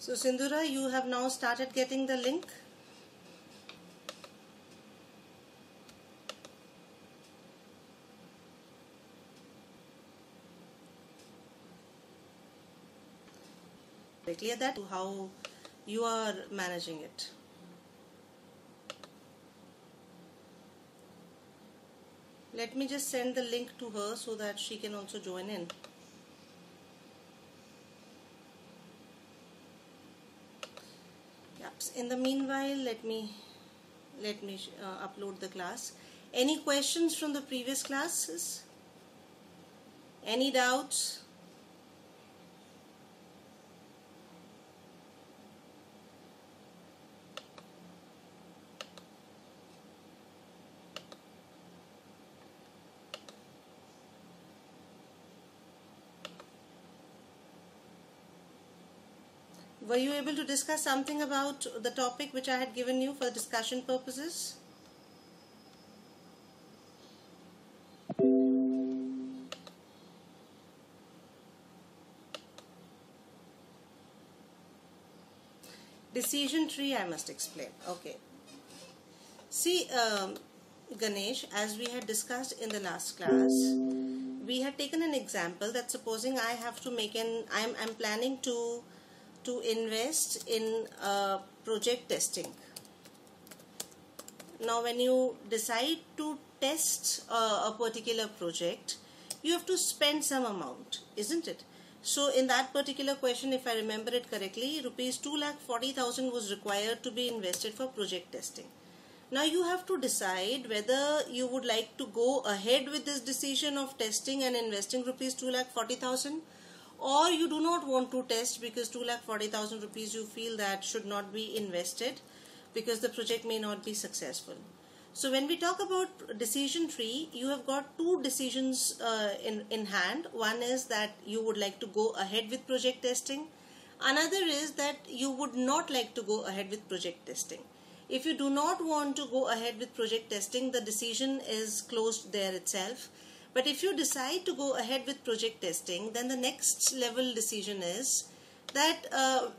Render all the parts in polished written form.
So Sindhura, you have now started getting the link. Clear that how you are managing it. Let me just send the link to her so that she can also join in. In the meanwhile, let me upload the class. Any questions from the previous classes? Any doubts? Were you able to discuss something about the topic which I had given you for discussion purposes? Decision tree, I must explain. Okay. See, Ganesh, as we had discussed in the last class, we had taken an example that supposing I have to make I'm planning to invest in project testing. Now when you decide to test a particular project, you have to spend some amount, isn't it? So in that particular question, if I remember it correctly, rupees 2,40,000 was required to be invested for project testing. Now you have to decide whether you would like to go ahead with this decision of testing and investing rupees 2,40,000, or you do not want to test because 2,40,000 rupees you feel that should not be invested because the project may not be successful. So when we talk about decision tree, you have got two decisions in hand. One is that you would like to go ahead with project testing. Another is that you would not like to go ahead with project testing. If you do not want to go ahead with project testing, the decision is closed there itself. But if you decide to go ahead with project testing, then the next level decision is that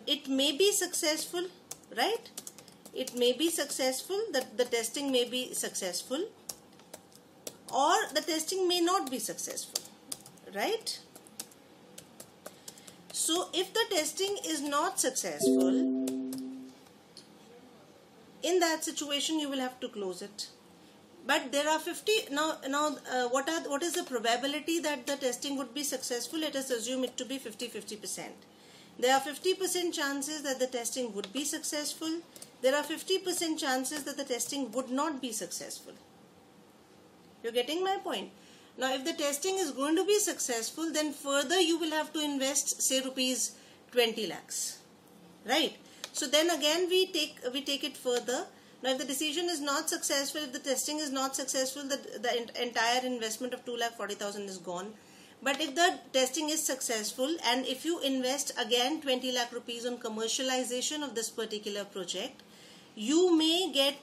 it may be successful, right? It may be successful, that the testing may be successful, or the testing may not be successful, right? So if the testing is not successful, in that situation you will have to close it. But there are 50 what is the probability that the testing would be successful? Let us assume it to be 50-50%. There are 50% chances that the testing would be successful. There are 50% chances that the testing would not be successful. You're getting my point? Now if the testing is going to be successful, then further you will have to invest, say, rupees 20 lakhs, right? So then again we take it further. Now if the decision is not successful, if the testing is not successful, the entire investment of 2,40,000 is gone. But if the testing is successful and if you invest again 20 lakh rupees on commercialization of this particular project, you may get,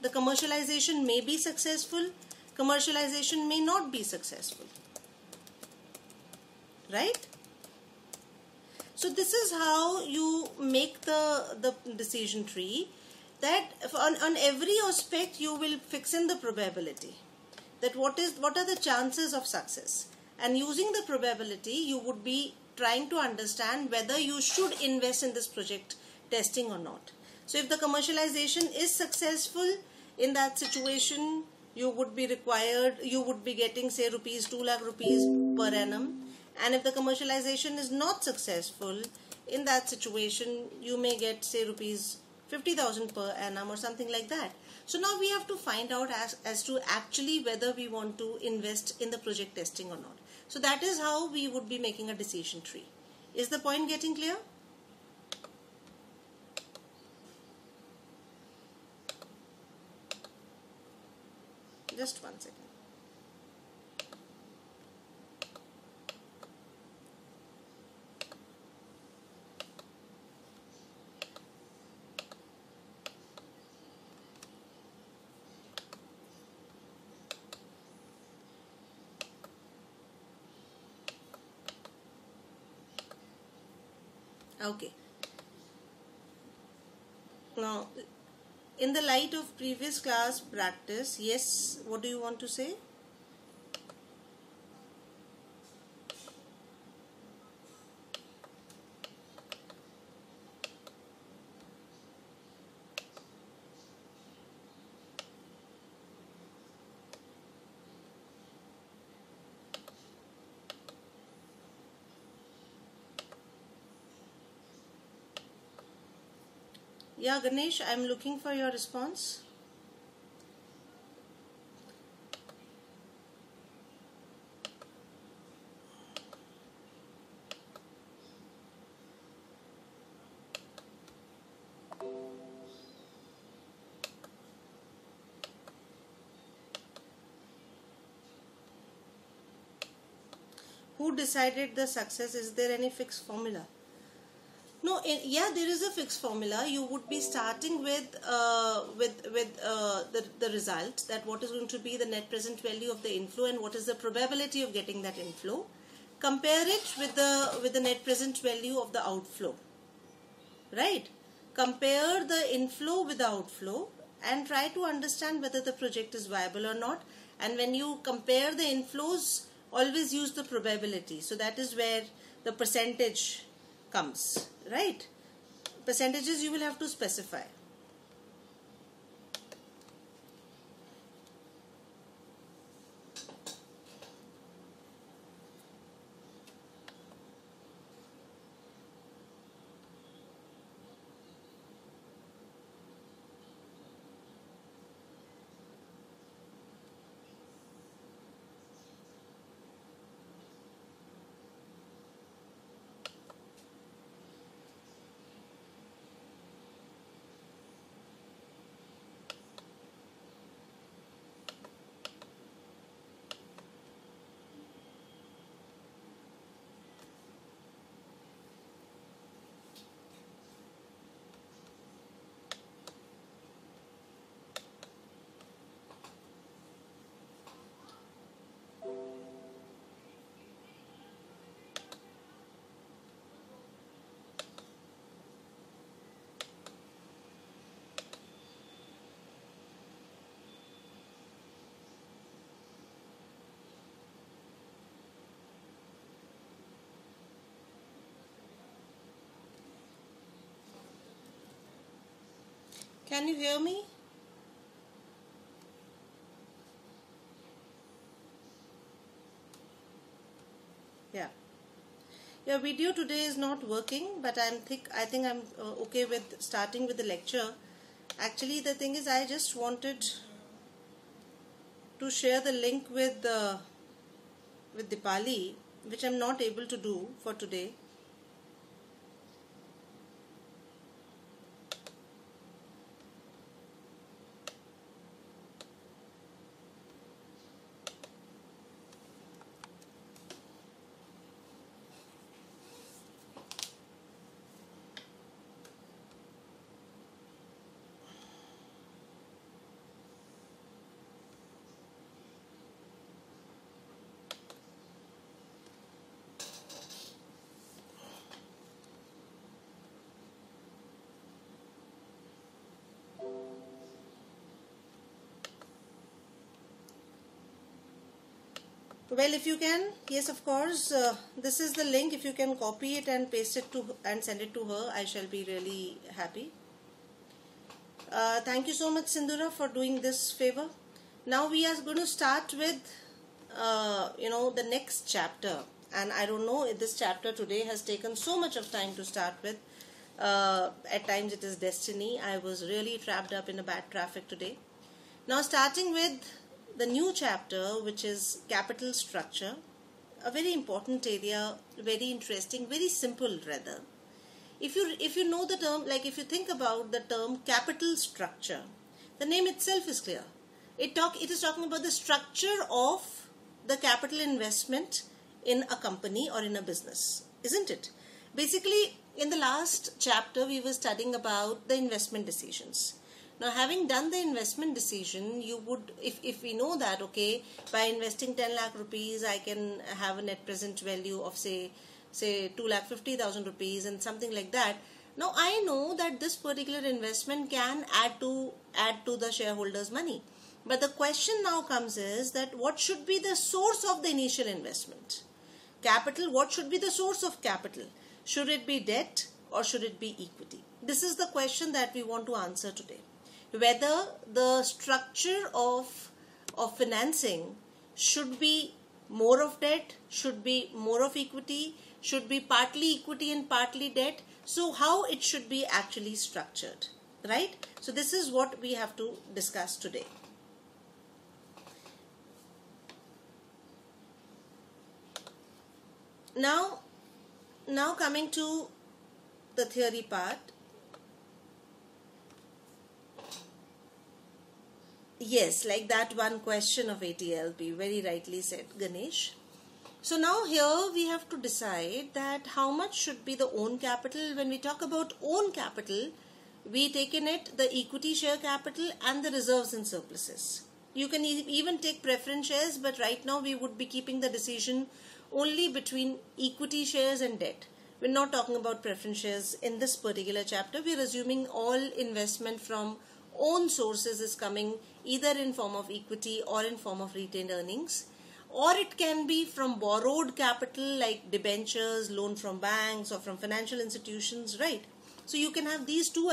the commercialization may be successful, commercialization may not be successful, right? So this is how you make the decision tree, that on every aspect you will fix in the probability, that what are the chances of success, and using the probability you would be trying to understand whether you should invest in this project testing or not. So if the commercialization is successful, in that situation you would be getting, say, 2 lakh rupees per annum. And if the commercialization is not successful, in that situation you may get, say, rupees 50,000 per annum or something like that. So now we have to find out as to actually whether we want to invest in the project testing or not. So that is how we would be making a decision tree. Is the point getting clear? Just one second. Okay. Now, in the light of previous class practice, yes, what do you want to say? Yeah, Ganesh, I'm looking for your response. Who decided the success? Is there any fixed formula? No, yeah, there is a fixed formula. You would be starting with the result, that what is going to be the net present value of the inflow and what is the probability of getting that inflow. Compare it with the net present value of the outflow, right? Compare the inflow with the outflow and try to understand whether the project is viable or not. And when you compare the inflows, always use the probability. So that is where the percentage comes, right? Percentages you will have to specify. Can you hear me? Yeah. Your video today is not working, but I think I'm okay with starting with the lecture. Actually, the thing is, I just wanted to share the link with Dipali, which I'm not able to do for today. Well, if you can, yes, of course. This is the link. If you can copy it and paste it to and send it to her, I shall be really happy. Thank you so much, Sindhura, for doing this favor. Now we are going to start with, the next chapter. And I don't know if this chapter today has taken so much of time to start with. At times it is destiny. I was really trapped up in a bad traffic today. Now starting with the new chapter, which is capital structure, a very important area, very interesting, very simple rather. If you know the term, like if you think about the term capital structure, the name itself is clear. It is talking about the structure of the capital investment in a company or in a business, isn't it? Basically, in the last chapter, we were studying about the investment decisions. Now, having done the investment decision, you would, if we know that, okay, by investing 10 lakh rupees, I can have a net present value of say 2,50,000 rupees and something like that. Now I know that this particular investment can add to the shareholders' money. But the question now comes is that what should be the source of the initial investment? Capital, what should be the source of capital? Should it be debt or should it be equity? This is the question that we want to answer today. Whether the structure of financing should be more of debt, should be more of equity, should be partly equity and partly debt. So how it should be actually structured, right? So this is what we have to discuss today. Now coming to the theory part. Yes, like that one question of ATLP, very rightly said Ganesh. So now here we have to decide that how much should be the own capital. When we talk about own capital, we take in it the equity share capital and the reserves and surpluses. You can even take preference shares, but right now we would be keeping the decision only between equity shares and debt. We're not talking about preference shares in this particular chapter. We're assuming all investment from own sources is coming either in form of equity or in form of retained earnings, or it can be from borrowed capital like debentures, loan from banks or from financial institutions, right? So you can have these two,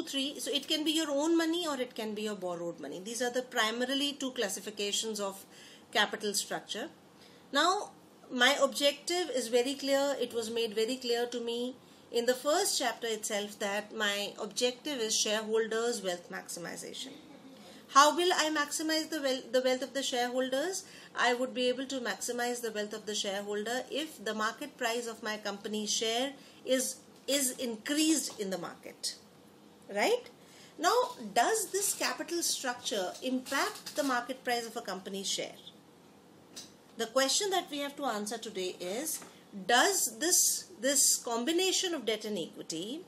three. So it can be your own money or it can be your borrowed money. These are the primarily two classifications of capital structure. Now, my objective is very clear. It was made very clear to me in the first chapter itself that my objective is shareholders' wealth maximization. How will I maximize the wealth of the shareholders? I would be able to maximize the wealth of the shareholder if the market price of my company's share is increased in the market, right? Now, does this capital structure impact the market price of a company's share? The question that we have to answer today is, does this combination of debt and equity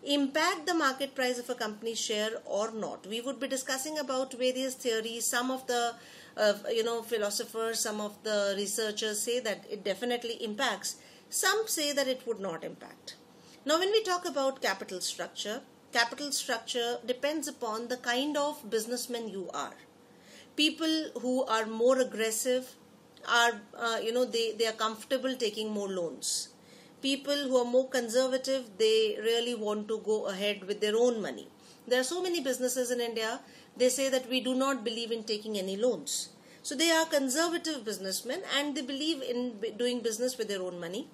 impact the market price of a company's share or not? We would be discussing about various theories. Some of the philosophers, some of the researchers say that it definitely impacts. Some say that it would not impact. Now, when we talk about capital structure depends upon the kind of businessman you are. People who are more aggressive are, they are comfortable taking more loans. People who are more conservative, they really want to go ahead with their own money. There are so many businesses in India, they say that we do not believe in taking any loans. So they are conservative businessmen and they believe in doing business with their own money.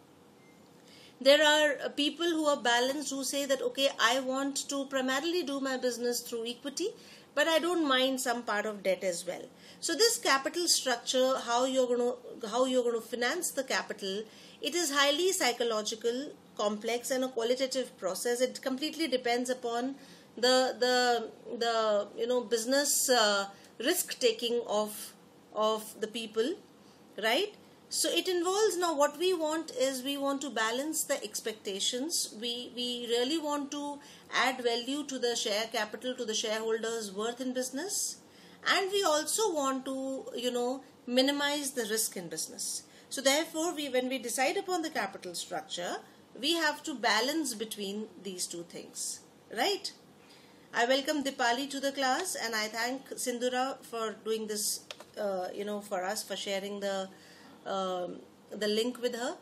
There are people who are balanced, who say that, okay, I want to primarily do my business through equity, but I don't mind some part of debt as well. So this capital structure, how you're going to finance the capital, it is highly psychological, complex, and a qualitative process. It completely depends upon the business risk taking of the people, right? So it involves, now what we want is, we want to balance the expectations. We really want to add value to the share capital, to the shareholders' worth in business. And we also want to, minimize the risk in business. So therefore, when we decide upon the capital structure, we have to balance between these two things, right? I welcome Dipali to the class, and I thank Sindhura for doing this, for us, for sharing the link with her.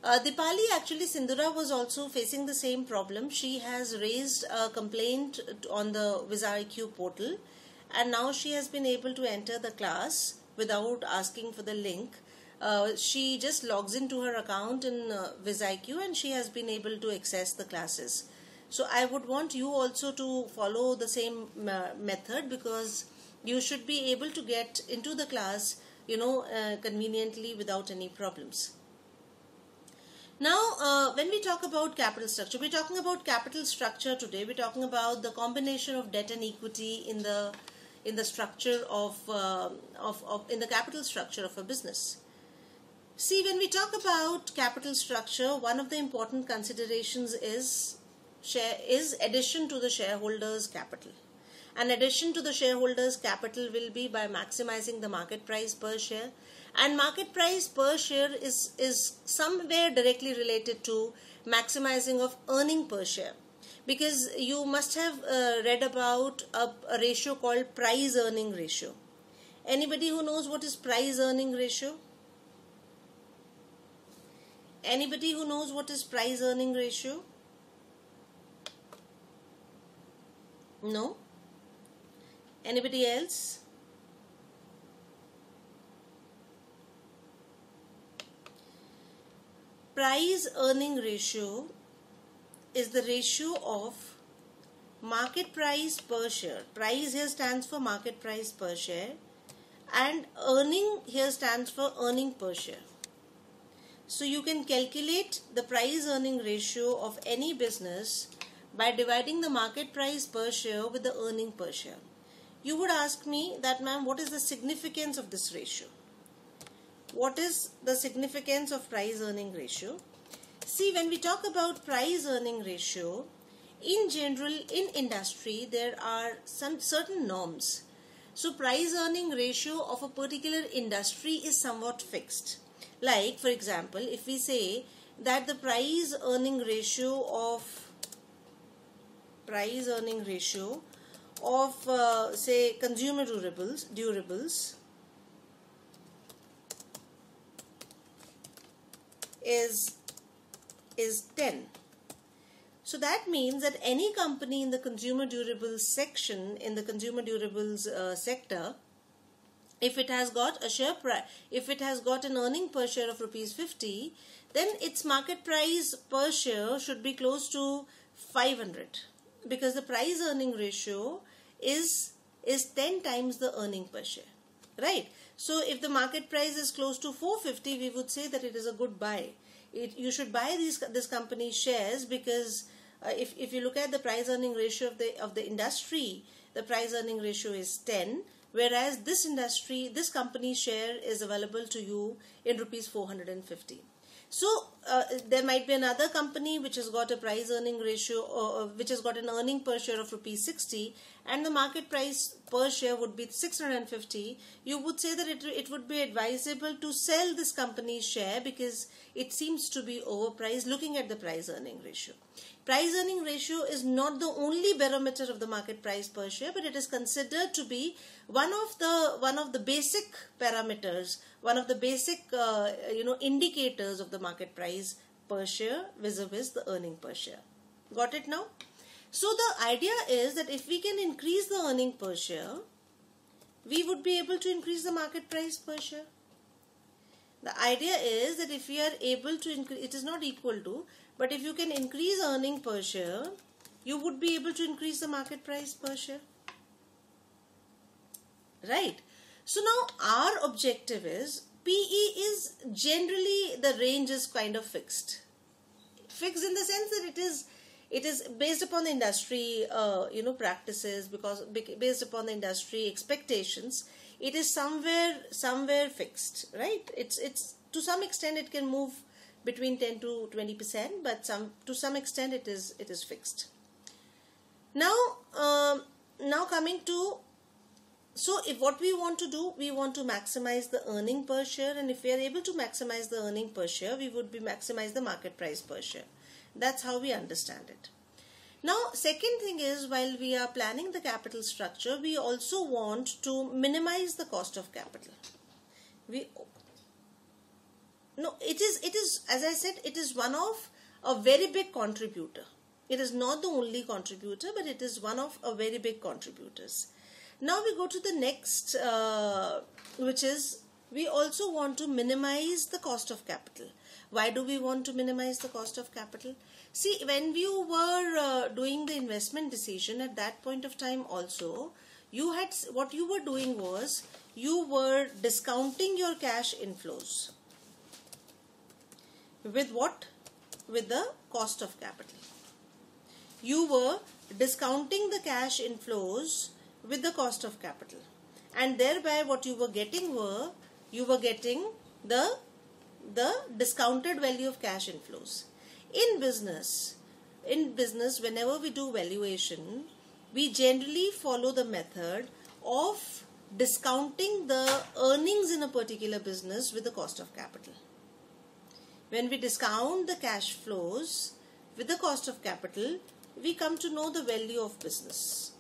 Dipali, actually Sindhura was also facing the same problem. She has raised a complaint on the VisaIQ portal, and now she has been able to enter the class without asking for the link. She just logs into her account in VisaIQ and she has been able to access the classes. So I would want you also to follow the same method, because you should be able to get into the class conveniently without any problems. Now, when we talk about capital structure, we're talking about capital structure today. We're talking about the combination of debt and equity in the structure in the capital structure of a business. See, when we talk about capital structure, one of the important considerations is addition to the shareholders' capital. An addition to the shareholders' capital will be by maximizing the market price per share. And market price per share is somewhere directly related to maximizing of earning per share. Because you must have read about a ratio called price earning ratio. Anybody who knows what is price earning ratio? Anybody who knows what is price earning ratio? No? Anybody else? Price earning ratio is the ratio of market price per share. Price here stands for market price per share, and earning here stands for earning per share. So you can calculate the price earning ratio of any business by dividing the market price per share with the earning per share. You would ask me that, ma'am, what is the significance of this ratio? What is the significance of price earning ratio? See, when we talk about price earning ratio, in general, in industry, there are some certain norms. So price earning ratio of a particular industry is somewhat fixed. Like, for example, if we say that the price earning ratio of say consumer durables is 10. So that means that any company in the consumer durables section, in the consumer durables sector, if it has got a share price, if it has got an earning per share of rupees 50, then its market price per share should be close to 500, because the price earning ratio is 10 times the earning per share, right? So if the market price is close to 450, we would say that it is a good buy. You should buy this company's shares, because if you look at the price earning ratio of the industry, the price earning ratio is 10, whereas this company's share is available to you in rupees 450. So there might be another company which has got a price earning ratio, which has got an earning per share of rupees 60, and the market price per share would be 650. You would say that it would be advisable to sell this company's share, because it seems to be overpriced looking at the price earning ratio. Price earning ratio is not the only barometer of the market price per share, but it is considered to be one of the basic parameters, one of the basic indicators of the market price per share vis-a-vis the earning per share. Got it now? So the idea is that if we can increase the earning per share, we would be able to increase the market price per share. The idea is that if we are able to increase, it is not equal to, but if you can increase earning per share, you would be able to increase the market price per share. Right? So now our objective is, PE is generally, the range is kind of fixed. Fixed in the sense that it is based upon the industry practices, because based upon the industry expectations, it is somewhere fixed, right? It's to some extent it can move between 10 to 20%, but to some extent it is fixed. Now coming to, so if what we want to do, we want to maximize the earning per share, and if we are able to maximize the earning per share, we would be maximize the market price per share. That's how we understand it. Now, second thing is, while we are planning the capital structure, we also want to minimize the cost of capital. It is, as I said, it is one of a very big contributor. It is not the only contributor, but it is one of a very big contributors. Now we go to the next, which is, we also want to minimize the cost of capital. Why do we want to minimize the cost of capital? See, when you were doing the investment decision at that point of time also, what you were doing was, you were discounting your cash inflows. With what? With the cost of capital. You were discounting the cash inflows with the cost of capital, and thereby what you were getting the discounted value of cash inflows. In business, whenever we do valuation, we generally follow the method of discounting the earnings in a particular business with the cost of capital. When we discount the cash flows with the cost of capital, we come to know the value of business.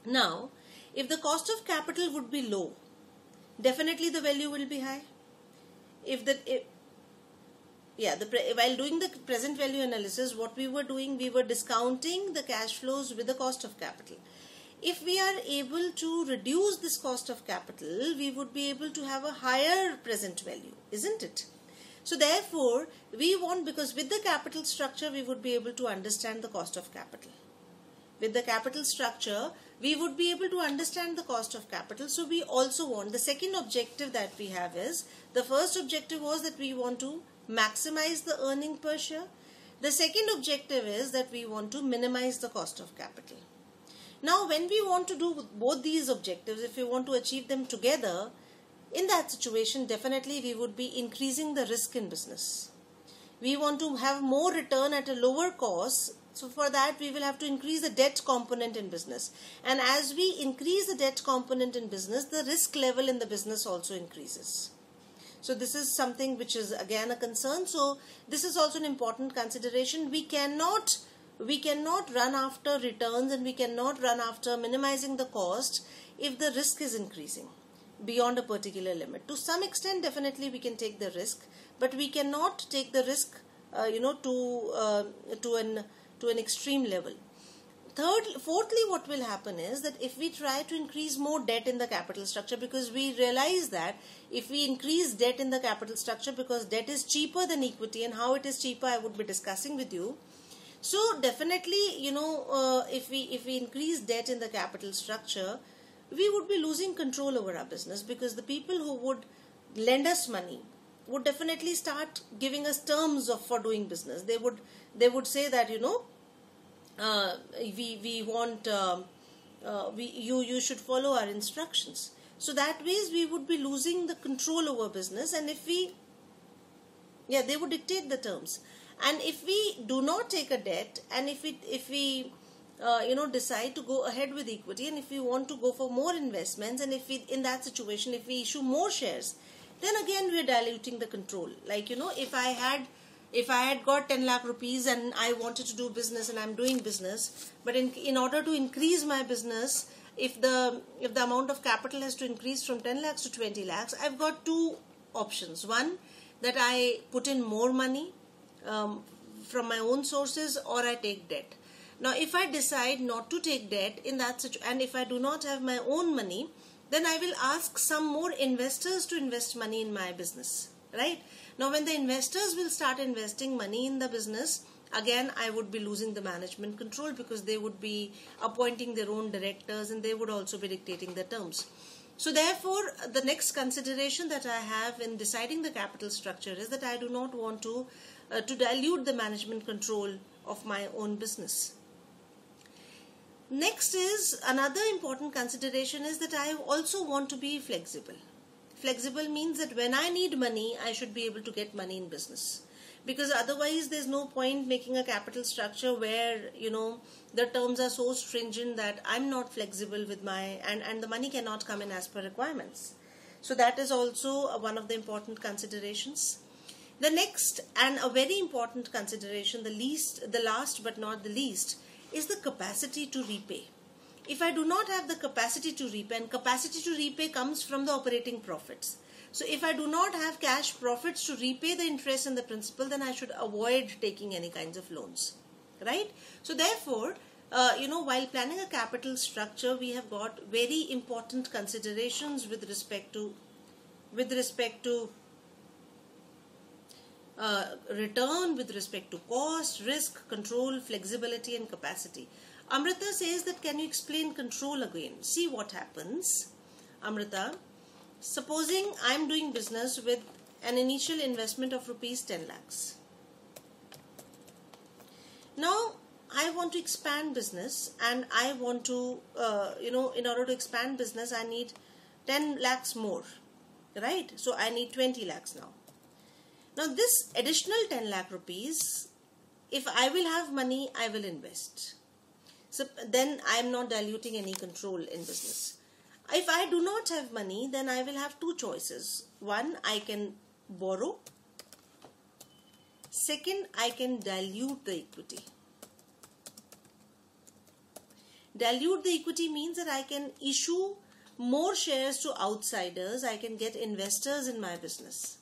Now, if the cost of capital would be low, definitely the value will be high. While doing the present value analysis, what we were doing, we were discounting the cash flows with the cost of capital. If we are able to reduce this cost of capital, we would be able to have a higher present value, isn't it? So therefore, we want, because with the capital structure, we would be able to understand the cost of capital. With the capital structure, we would be able to understand the cost of capital. So we also want, the second objective that we have is, the first objective was that we want to maximize the earning per share. The second objective is that we want to minimize the cost of capital. Now, when we want to do both these objectives, if we want to achieve them together, in that situation, definitely we would be increasing the risk in business. We want to have more return at a lower cost. So for that, we will have to increase the debt component in business. And as we increase the debt component in business, the risk level in the business also increases. So this is something which is again a concern. So this is also an important consideration. We cannot run after returns, and we cannot run after minimizing the cost if the risk is increasing beyond a particular limit. To some extent, definitely we can take the risk, but we cannot take the risk to an extreme level. Fourthly, what will happen is that if we try to increase more debt in the capital structure, because we realize that if we increase debt in the capital structure, because debt is cheaper than equity, and how it is cheaper I would be discussing with you. So definitely, if we increase debt in the capital structure, we would be losing control over our business, because the people who would lend us money would definitely start giving us terms for doing business. They would say that, you should follow our instructions. So that ways we would be losing the control over business, and they would dictate the terms. And if we do not take a debt, and if we decide to go ahead with equity, and if we want to go for more investments, and in that situation, if we issue more shares, then again we are diluting the control. Like, if I had got 10 lakh rupees and I wanted to do business, and I'm doing business, but in order to increase my business, if the amount of capital has to increase from 10 lakhs to 20 lakhs, I've got two options. One, that I put in more money from my own sources, or I take debt. Now, if I decide not to take debt in that situation, and if I do not have my own money, then I will ask some more investors to invest money in my business, right? Now, when the investors will start investing money in the business, again, I would be losing the management control, because they would be appointing their own directors, and they would also be dictating the terms. So therefore, the next consideration that I have in deciding the capital structure is that I do not want to dilute the management control of my own business. Next is another important consideration is that I also want to be flexible. Flexible means that when I need money, I should be able to get money in business. Because otherwise, there's no point making a capital structure where, the terms are so stringent that I'm not flexible with and the money cannot come in as per requirements. So that is also one of the important considerations. The next and a very important consideration, the last but not the least, is the capacity to repay. If I do not have the capacity to repay, and capacity to repay comes from the operating profits. So if I do not have cash profits to repay the interest and the principal, then I should avoid taking any kinds of loans, right? So therefore, while planning a capital structure, we have got very important considerations with respect to return, with respect to cost, risk, control, flexibility, and capacity. Amrita says that, can you explain control again? See what happens, Amrita. Supposing I'm doing business with an initial investment of rupees 10 lakhs. Now, I want to expand business, and I want to, in order to expand business, I need 10 lakhs more, right? So I need 20 lakhs now. Now, this additional 10 lakh rupees, if I will have money, I will invest. So then I am not diluting any control in business. If I do not have money, then I will have two choices. One, I can borrow. Second, I can dilute the equity. Dilute the equity means that I can issue more shares to outsiders. I can get investors in my business.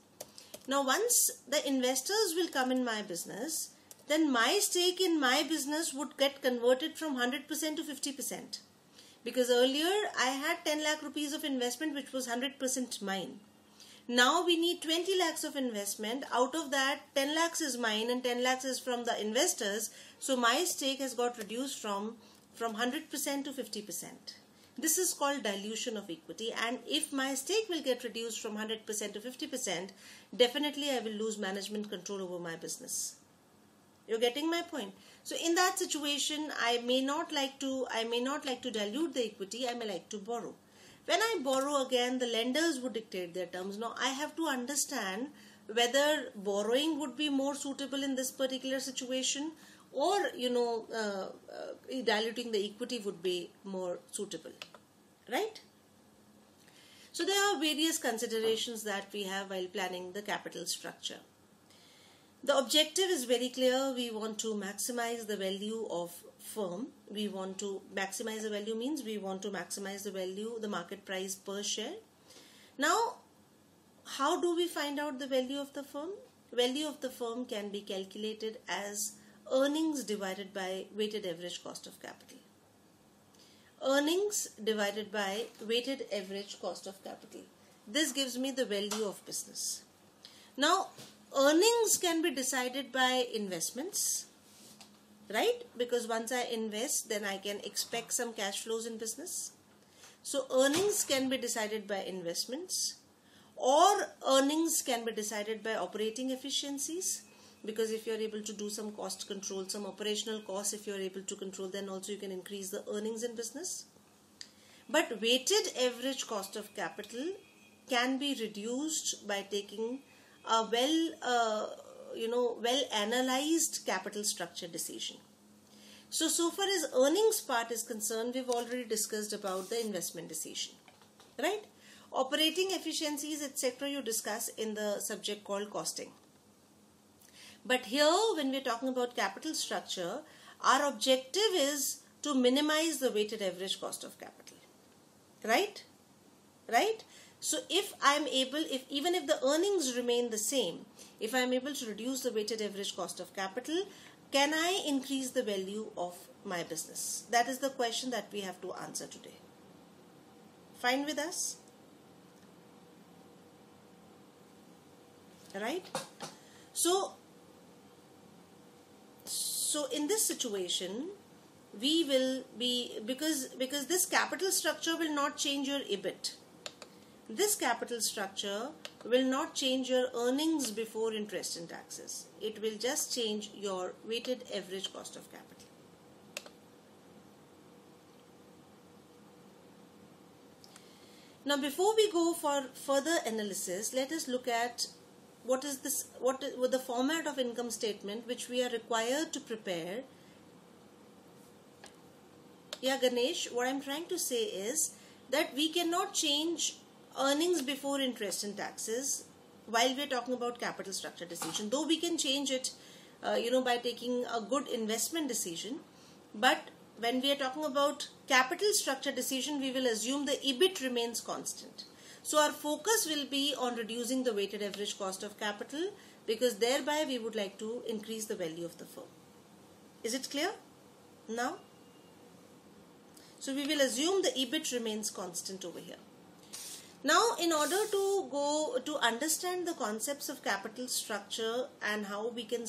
Now, once the investors will come in my business, then my stake in my business would get converted from 100% to 50%. Because earlier I had 10 lakh rupees of investment which was 100% mine. Now we need 20 lakhs of investment. Out of that, 10 lakhs is mine and 10 lakhs is from the investors. So my stake has got reduced from 100% to 50%. This is called dilution of equity, and if my stake will get reduced from 100% to 50%, definitely I will lose management control over my business. You're getting my point? So in that situation, I may not like to dilute the equity. I may like to borrow. When I borrow, again, the lenders would dictate their terms. Now I have to understand whether borrowing would be more suitable in this particular situation, or diluting the equity would be more suitable, right? So there are various considerations that we have while planning the capital structure. The objective is very clear. We want to maximize the value of firm. We want to maximize the value means we want to maximize the value, the market price per share. Now, how do we find out the value of the firm? Value of the firm can be calculated as earnings divided by weighted average cost of capital. Earnings divided by weighted average cost of capital. This gives me the value of business. Now, earnings can be decided by investments, right? Because once I invest, then I can expect some cash flows in business. So earnings can be decided by investments, or earnings can be decided by operating efficiencies. Because if you are able to do some cost control, some operational costs, if you are able to control, then also you can increase the earnings in business. But weighted average cost of capital can be reduced by taking a well analyzed capital structure decision. So far as earnings part is concerned, we've already discussed about the investment decision, right? Operating efficiencies, etc., you discuss in the subject called costing. But here, when we're talking about capital structure, our objective is to minimize the weighted average cost of capital, right? So even if the earnings remain the same, if I'm able to reduce the weighted average cost of capital, can I increase the value of my business? That is the question that we have to answer today. Fine with us? Right? So in this situation, we will be, because this capital structure will not change your EBIT. This capital structure will not change your earnings before interest and taxes. It will just change your weighted average cost of capital. Now, before we go for further analysis, let us look at what is the format of income statement which we are required to prepare. Yeah, Ganesh, what I'm trying to say is that we cannot change earnings before interest and taxes while we're talking about capital structure decision. Though we can change it, by taking a good investment decision. But when we are talking about capital structure decision, we will assume the EBIT remains constant. So our focus will be on reducing the weighted average cost of capital, because thereby we would like to increase the value of the firm. Is it clear now? So we will assume the EBIT remains constant over here. Now, in order to understand the concepts of capital structure and how we can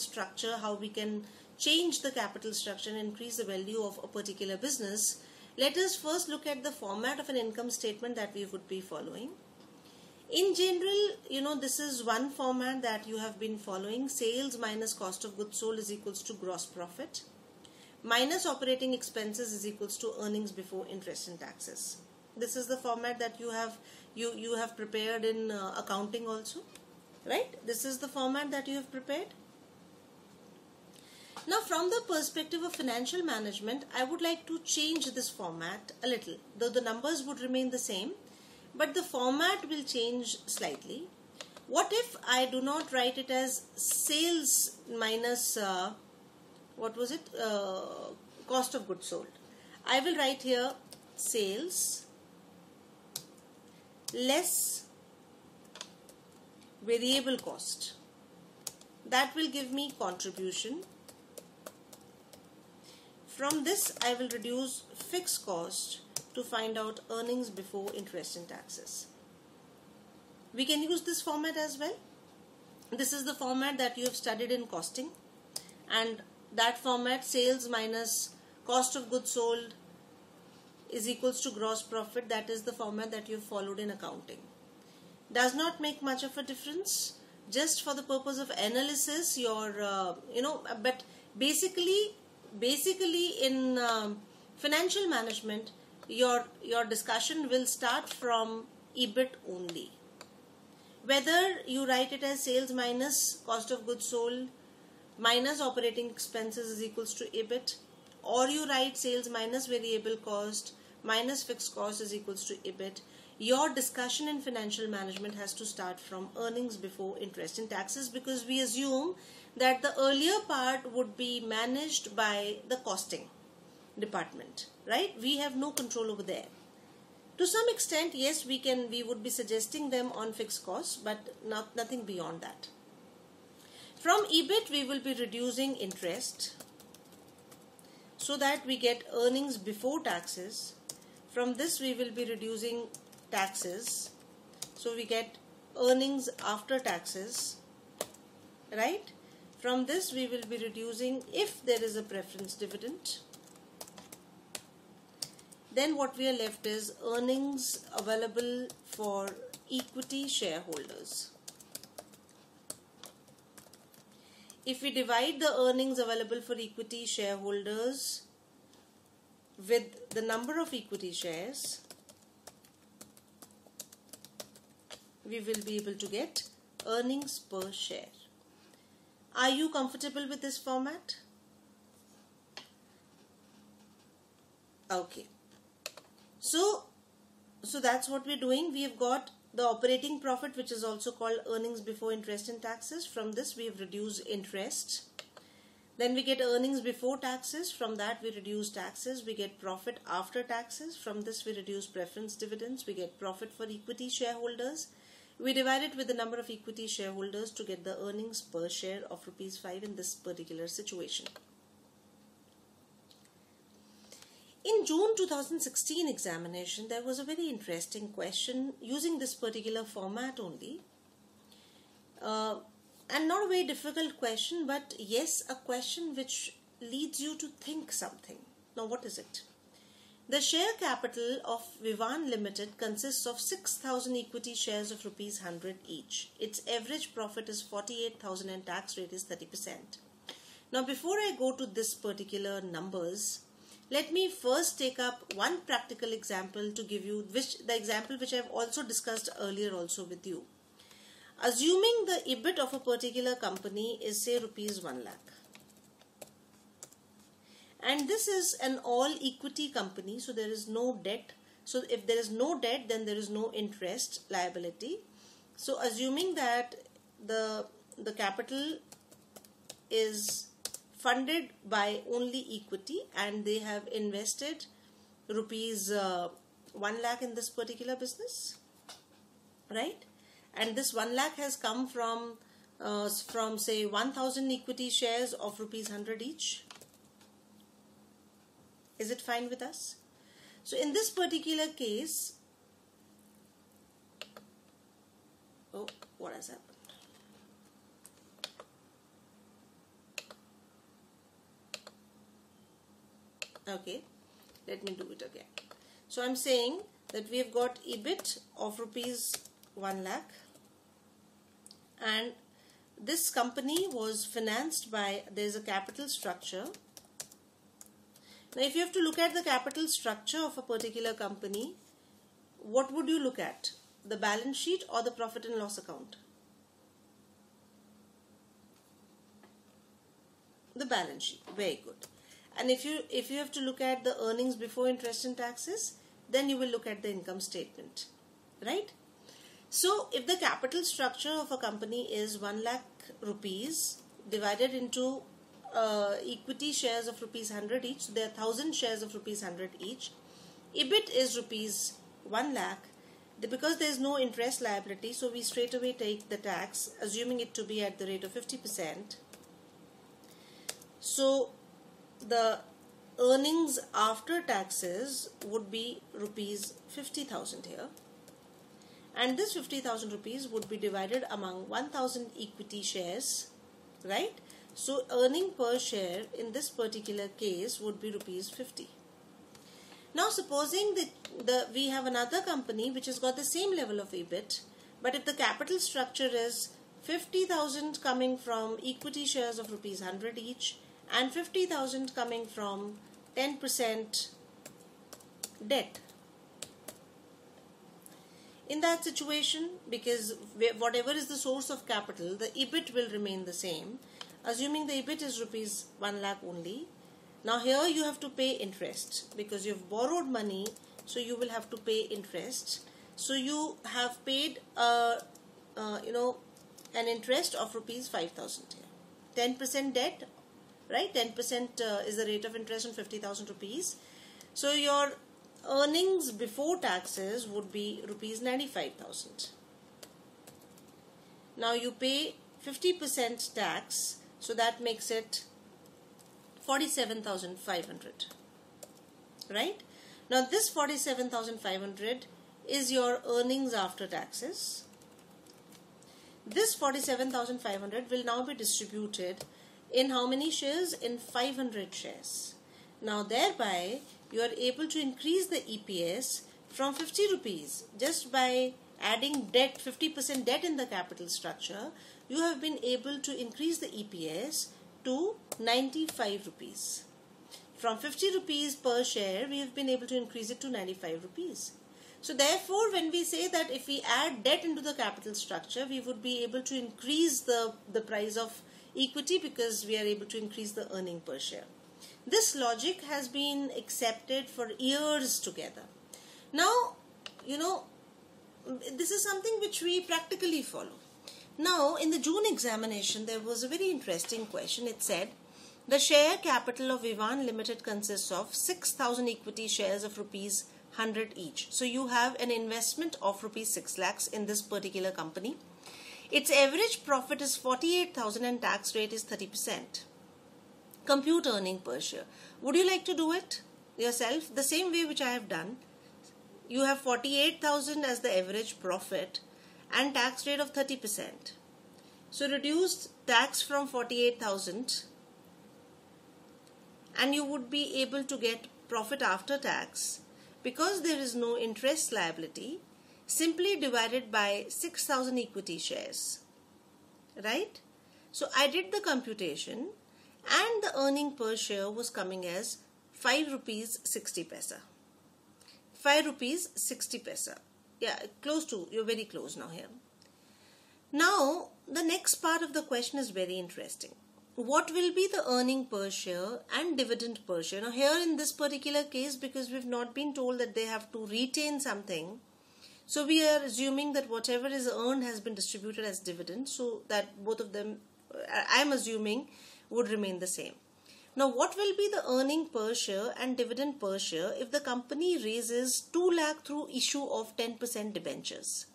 change the capital structure and increase the value of a particular business, let us first look at the format of an income statement that we would be following. In general, this is one format that you have been following. Sales minus cost of goods sold is equals to gross profit, minus operating expenses is equals to earnings before interest and taxes. This is the format that you have prepared in accounting also, right? This is the format that you have prepared. Now, from the perspective of financial management, I would like to change this format a little, though the numbers would remain the same, but the format will change slightly. What if I do not write it as sales minus, cost of goods sold? I will write here sales less variable cost. That will give me contribution. From this, I will reduce fixed cost to find out earnings before interest and taxes. We can use this format as well. This is the format that you have studied in costing, and that format, sales minus cost of goods sold is equals to gross profit. That is the format that you have followed in accounting. Does not make much of a difference. Just for the purpose of analysis, but basically in financial management, your discussion will start from EBIT only. Whether you write it as sales minus cost of goods sold minus operating expenses is equals to EBIT, or you write sales minus variable cost minus fixed cost is equals to EBIT, your discussion in financial management has to start from earnings before interest and taxes, because we assume that the earlier part would be managed by the costing department, right? We have no control over there. To some extent, yes, we would be suggesting them on fixed costs, but nothing beyond that. From EBIT, we will be reducing interest so that we get earnings before taxes. From this, we will be reducing taxes, so we get earnings after taxes, right? From this, we will be reducing, if there is a preference dividend, then what we are left is earnings available for equity shareholders. If we divide the earnings available for equity shareholders with the number of equity shares, we will be able to get earnings per share. Are you comfortable with this format? Okay. So that's what we're doing. We have got the operating profit, which is also called earnings before interest and taxes. From this, we have reduced interest. Then we get earnings before taxes. From that, we reduce taxes. We get profit after taxes. From this, we reduce preference dividends. We get profit for equity shareholders. We divide it with the number of equity shareholders to get the earnings per share of rupees 5 in this particular situation. In June 2016 examination, there was a very interesting question using this particular format only. And not a very difficult question, but yes, a question which leads you to think something. Now, what is it? The share capital of Vivan Limited consists of 6,000 equity shares of rupees 100 each. Its average profit is 48,000 and tax rate is 30%. Now, before I go to this particular numbers, let me first take up one practical example to give you, the example which I have also discussed earlier also with you. Assuming the EBIT of a particular company is, say, rupees 1 lakh. And this is an all equity company, so there is no debt. So if there is no debt, then there is no interest liability. So assuming that the capital is funded by only equity and they have invested rupees 1 lakh in this particular business, right? And this 1 lakh has come from say 1,000 equity shares of rupees 100 each. Is it fine with us? So in this particular case, oh, what has happened? Okay, let me do it again. So I'm saying that we have got EBIT of rupees 1 lakh, and this company was financed by, there's a capital structure. Now, if you have to look at the capital structure of a particular company, what would you look at? The balance sheet or the profit and loss account? The balance sheet. Very good. And if you have to look at the earnings before interest and taxes, then you will look at the income statement, right? So if the capital structure of a company is 1 lakh rupees divided into equity shares of rupees 100 each, so there are 1000 shares of rupees 100 each. EBIT is rupees 1 lakh. Because there is no interest liability, so we straight away take the tax, assuming it to be at the rate of 50%. So the earnings after taxes would be rupees 50,000 here, and this 50,000 rupees would be divided among 1000 equity shares, right? So earning per share in this particular case would be rupees 50. Now supposing that we have another company which has got the same level of EBIT, but if the capital structure is 50,000 coming from equity shares of rupees 100 each and 50,000 coming from 10% debt. In that situation, because whatever is the source of capital, the EBIT will remain the same. Assuming the EBIT is rupees 1 lakh only. Now here you have to pay interest because you've borrowed money, so you will have to pay interest. So you have paid an interest of rupees 5,000 here. 10% debt, right? 10% is the rate of interest on 50,000 rupees. So your earnings before taxes would be rupees 95,000. Now you pay 50% tax, so that makes it 47,500, right? Now this 47,500 is your earnings after taxes. This 47,500 will now be distributed in how many shares? In 500 shares. Now thereby you are able to increase the EPS from 50 rupees just by adding debt, 50% debt in the capital structure. You have been able to increase the EPS to 95 rupees. From 50 rupees per share, we have been able to increase it to 95 rupees. So therefore, when we say that if we add debt into the capital structure, we would be able to increase the price of equity because we are able to increase the earning per share. This logic has been accepted for years together. Now, this is something which we practically follow. Now, in the June examination, there was a very interesting question. It said, the share capital of Vivan Limited consists of 6,000 equity shares of rupees 100 each. So, you have an investment of rupees 6 lakhs in this particular company. Its average profit is 48,000 and tax rate is 30%. Compute earning per share. Would you like to do it yourself? The same way which I have done. You have 48,000 as the average profit and tax rate of 30%. So reduce tax from 48,000 and you would be able to get profit after tax because there is no interest liability, simply divided by 6,000 equity shares, right? So I did the computation and the earning per share was coming as 5 rupees 60 paisa. 5 rupees 60 paisa. Yeah, close to, you're very close now here. Now, the next part of the question is very interesting. What will be the earning per share and dividend per share? Now, here in this particular case, because we've not been told that they have to retain something, so we are assuming that whatever is earned has been distributed as dividend, so that both of them, I'm assuming, would remain the same. Now, what will be the earning per share and dividend per share if the company raises 2 lakh through issue of 10% debentures?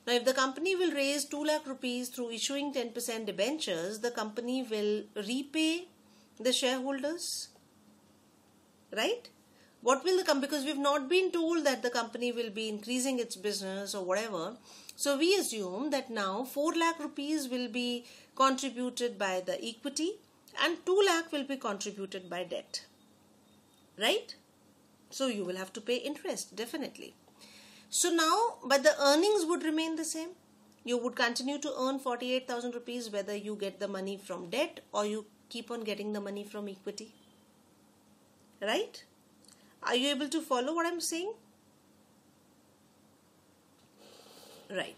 Now, if the company will raise 2 lakh rupees through issuing 10% debentures, the company will repay the shareholders, right? What will the company, because we've not been told that the company will be increasing its business or whatever. So, we assume that now 4 lakh rupees will be contributed by the equity and 2 lakh will be contributed by debt, right? So you will have to pay interest, definitely. So now, but the earnings would remain the same. You would continue to earn 48,000 rupees whether you get the money from debt or you keep on getting the money from equity, right? Are you able to follow what I'm saying? Right.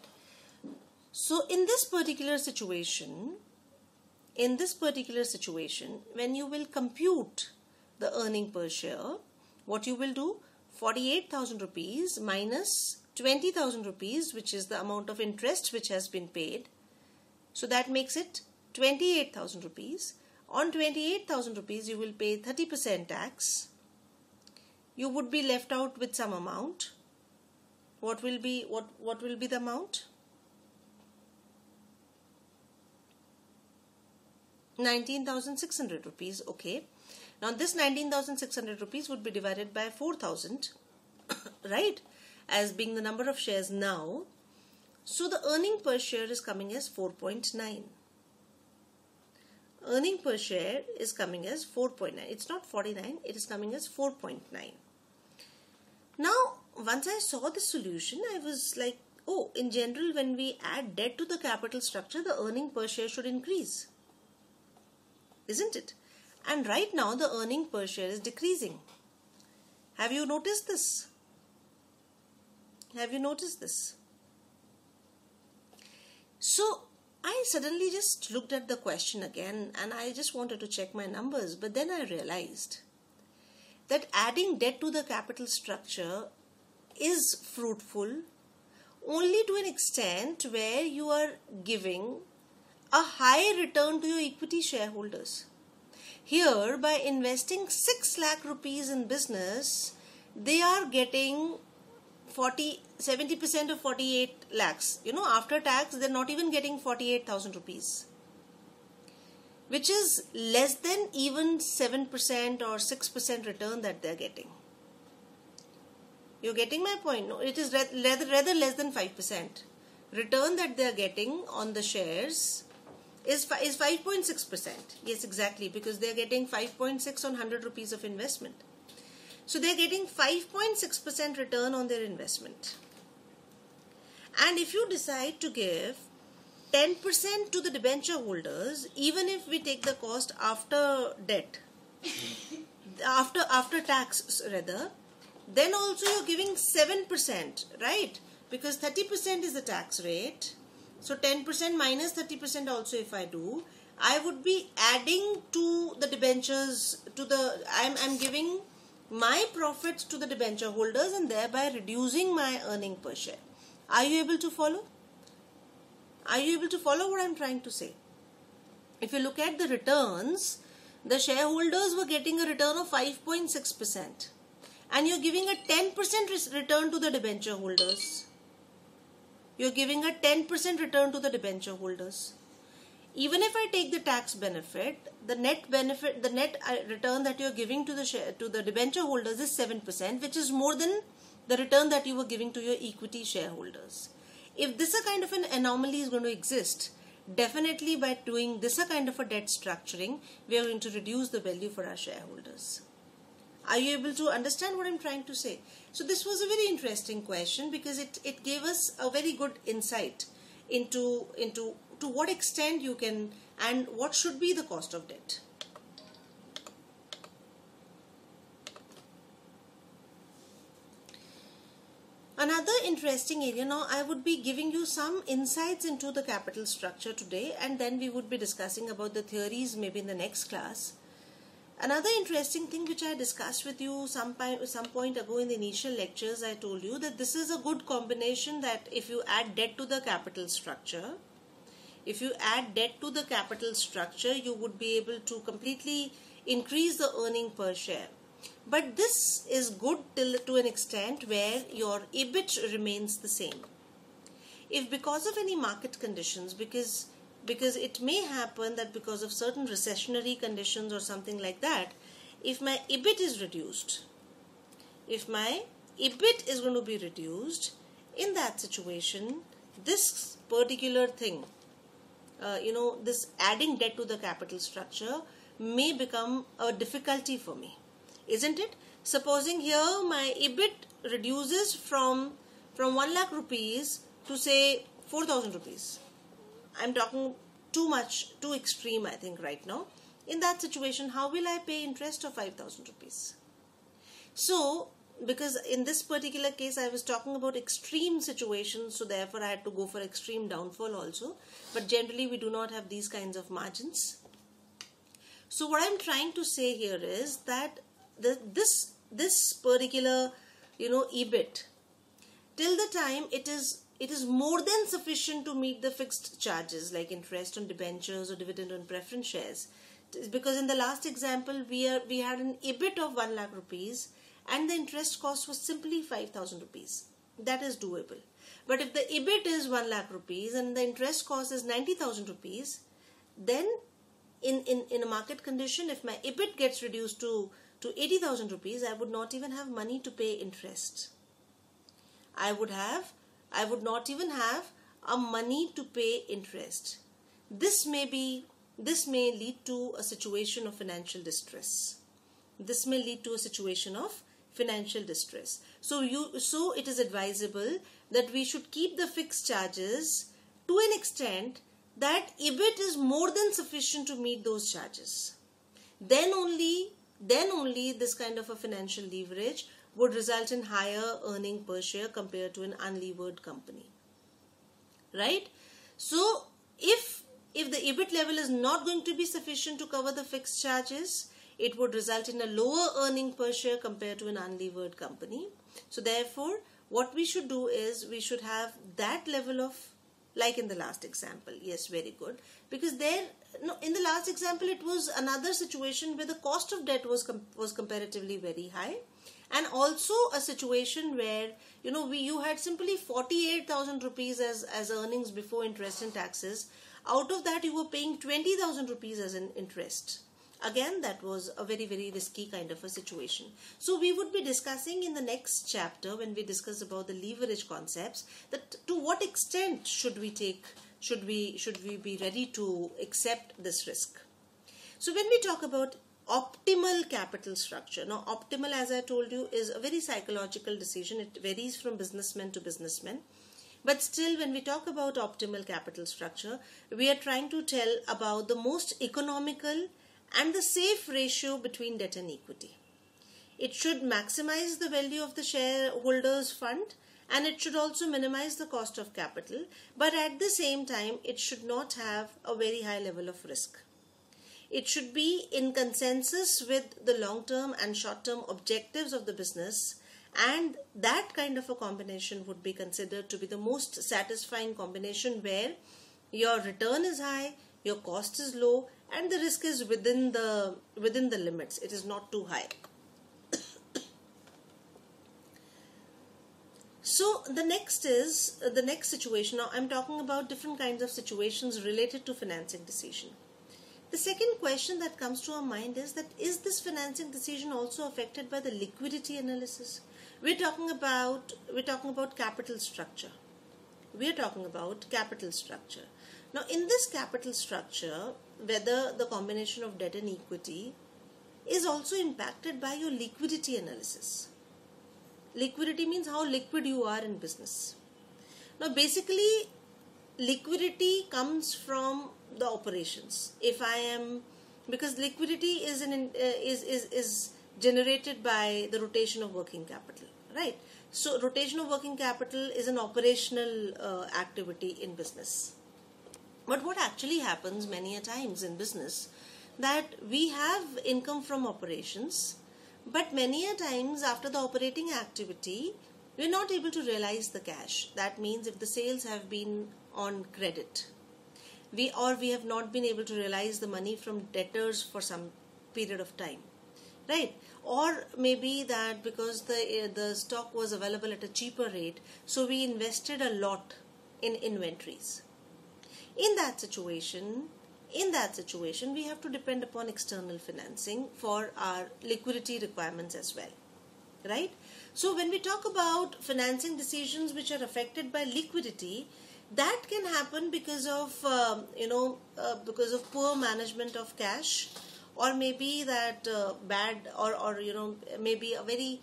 So in this particular situation, in this particular situation, when you will compute the earning per share, what you will do, 48,000 rupees minus 20,000 rupees, which is the amount of interest which has been paid. So that makes it 28,000 rupees. On 28,000 rupees, you will pay 30% tax. You would be left out with some amount. What will be the amount? 19,600 rupees. Okay. Now this 19,600 rupees would be divided by 4,000, right? As being the number of shares now. So the earning per share is coming as 4.9. Earning per share is coming as 4.9. It's not 49, it is coming as 4.9. Now, once I saw the solution, I was like, oh, in general, when we add debt to the capital structure, the earning per share should increase. Isn't it? And right now, the earning per share is decreasing. Have you noticed this? Have you noticed this? So, I suddenly just looked at the question again and I just wanted to check my numbers, but then I realized that adding debt to the capital structure is fruitful only to an extent where you are giving a high return to your equity shareholders. Here, by investing 6 lakh rupees in business, they are getting 70% of 48 lakhs. After tax, they're not even getting 48,000 rupees. Which is less than even 7% or 6% return that they're getting. You're getting my point? No, it is rather less than 5%. Return that they're getting on the shares is 5.6%. Yes, exactly, because they're getting 5.6 on 100 rupees of investment. So they're getting 5.6% return on their investment. And if you decide to give 10% to the debenture holders, even if we take the cost after debt, after tax rather, then also you're giving 7%, right? Because 30% is the tax rate. So 10% minus 30% also if I do, I would be adding to the debentures, I'm giving my profits to the debenture holders and thereby reducing my earning per share. Are you able to follow? Are you able to follow what I'm trying to say? If you look at the returns, the shareholders were getting a return of 5.6% and you're giving a 10% return to the debenture holders. You're giving a 10% return to the debenture holders. Even if I take the tax benefit, the net return that you're giving to the debenture holders is 7%, which is more than the return that you were giving to your equity shareholders. If this a kind of an anomaly is going to exist, definitely by doing this a kind of a debt structuring, we are going to reduce the value for our shareholders. Are you able to understand what I'm trying to say? So this was a very interesting question because it gave us a very good insight into to what extent you can and what should be the cost of debt. Another interesting area, now I would be giving you some insights into the capital structure today and then we would be discussing about the theories maybe in the next class. Another interesting thing which I discussed with you some point ago in the initial lectures, I told you that this is a good combination that if you add debt to the capital structure, you would be able to completely increase the earning per share. But this is good to an extent where your EBIT remains the same. If because of any market conditions, because it may happen that because of certain recessionary conditions or something like that, if my EBIT is reduced, if my EBIT is going to be reduced, in that situation, this particular thing, this adding debt to the capital structure may become a difficulty for me, isn't it? Supposing here my EBIT reduces from 1 lakh rupees to say 4,000 rupees. I'm talking too extreme I think right now. In that situation, how will I pay interest of 5,000 rupees? So, because in this particular case I was talking about extreme situations, so therefore I had to go for extreme downfall also. But generally we do not have these kinds of margins. So what I'm trying to say here is that this particular, EBIT, till the time it is more than sufficient to meet the fixed charges like interest on debentures or dividend on preference shares. Because in the last example we had an EBIT of 1 lakh rupees and the interest cost was simply 5,000 rupees. That is doable. But if the EBIT is 1 lakh rupees and the interest cost is 90,000 rupees, then in a market condition, if my EBIT gets reduced to 80,000 rupees, I would not even have money to pay interest. I would not even have a money to pay interest. This may lead to a situation of financial distress. This may lead to a situation of financial distress. So it is advisable that we should keep the fixed charges to an extent that EBIT is more than sufficient to meet those charges. Then only this kind of a financial leverage would result in higher earning per share compared to an unlevered company. Right? So if the EBIT level is not going to be sufficient to cover the fixed charges, it would result in a lower earning per share compared to an unlevered company. So therefore, what we should do is we should have that level of, like in the last example. Yes, very good. Because in the last example, it was another situation where the cost of debt was comparatively very high. And also a situation where, you had simply 48,000 rupees as earnings before interest and taxes. Out of that, you were paying 20,000 rupees as an interest. Again, that was a very, very risky kind of a situation. So we would be discussing in the next chapter, when we discuss about the leverage concepts, that to what extent should we be ready to accept this risk. So when we talk about optimal capital structure, now optimal, as I told you, is a very psychological decision. It varies from businessman to businessman. But still, when we talk about optimal capital structure, we are trying to tell about the most economical and the safe ratio between debt and equity. It should maximize the value of the shareholders' fund, and it should also minimize the cost of capital, but at the same time it should not have a very high level of risk. It should be in consensus with the long-term and short-term objectives of the business, and that kind of a combination would be considered to be the most satisfying combination, where your return is high, your cost is low, and the risk is within the limits. It is not too high. So the next situation. Now I'm talking about different kinds of situations related to financing decision. The second question that comes to our mind is this financing decision also affected by the liquidity analysis? We're talking about capital structure. We're talking about capital structure. Now, in this capital structure, whether the combination of debt and equity is also impacted by your liquidity analysis. Liquidity means how liquid you are in business. Now, basically, liquidity comes from the operations. Because liquidity is generated by the rotation of working capital, right? So, rotation of working capital is an operational activity in business. But what actually happens many a times in business, that we have income from operations, but many a times after the operating activity, we're not able to realize the cash. That means if the sales have been on credit, we have not been able to realize the money from debtors for some period of time, right? Or maybe that because the stock was available at a cheaper rate, so we invested a lot in inventories. In that situation, we have to depend upon external financing for our liquidity requirements as well, right? So when we talk about financing decisions which are affected by liquidity, that can happen because of poor management of cash, or maybe that bad or maybe a very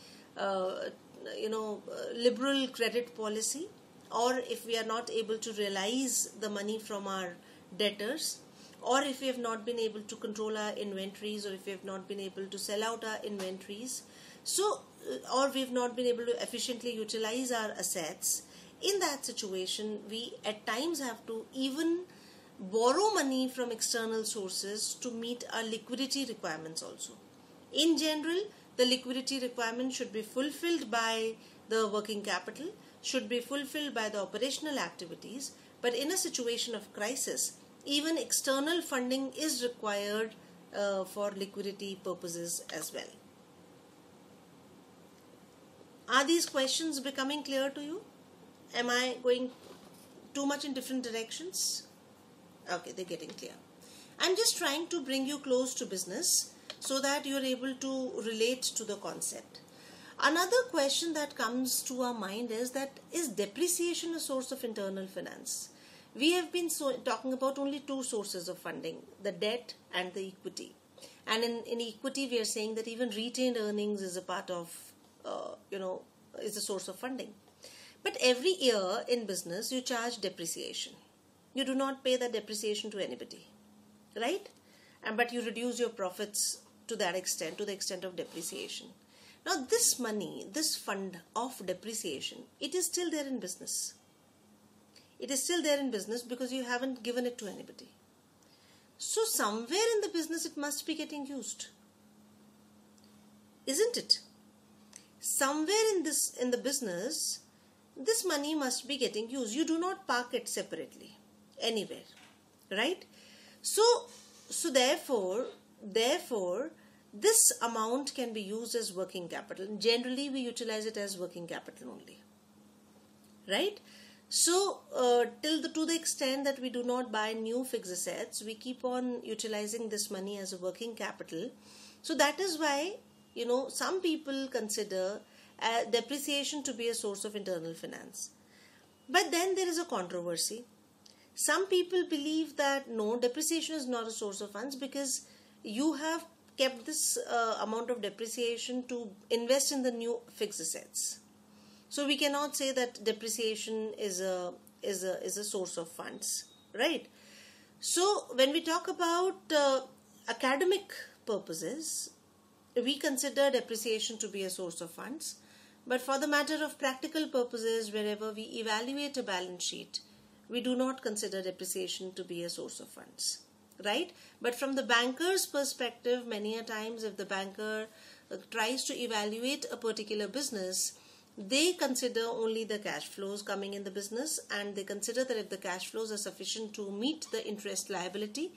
liberal credit policy, or if we are not able to realize the money from our debtors, or if we have not been able to control our inventories, or if we have not been able to sell out our inventories, or we have not been able to efficiently utilize our assets. In that situation, we at times have to even borrow money from external sources to meet our liquidity requirements also. In general, the liquidity requirement should be fulfilled by the working capital, should be fulfilled by the operational activities, but in a situation of crisis, even external funding is required for liquidity purposes as well. Are these questions becoming clear to you? Am I going too much in different directions? Okay, they're getting clear. I'm just trying to bring you close to business so that you're able to relate to the concept. Another question that comes to our mind is that, is depreciation a source of internal finance? We have been talking about only two sources of funding, the debt and the equity. And in equity, we are saying that even retained earnings is a part of, is a source of funding. But every year in business, you charge depreciation. You do not pay that depreciation to anybody, right? But you reduce your profits to that extent, to the extent of depreciation. Now, this money, this fund of depreciation, it is still there in business. It is still there in business because you haven't given it to anybody. So, somewhere in the business, it must be getting used. Isn't it? Somewhere in the business, this money must be getting used. You do not park it separately anywhere, right? So therefore, this amount can be used as working capital. Generally, we utilize it as working capital only, right? So, to the extent that we do not buy new fixed assets, we keep on utilizing this money as a working capital. So, that is why, some people consider depreciation to be a source of internal finance. But then there is a controversy. Some people believe that no, depreciation is not a source of funds because you have kept this amount of depreciation to invest in the new fixed assets. So we cannot say that depreciation is a source of funds, right? So when we talk about academic purposes, we consider depreciation to be a source of funds. But for the matter of practical purposes, wherever we evaluate a balance sheet, we do not consider depreciation to be a source of funds, right? But from the banker's perspective, many a times if the banker tries to evaluate a particular business, they consider only the cash flows coming in the business, and they consider that if the cash flows are sufficient to meet the interest liability,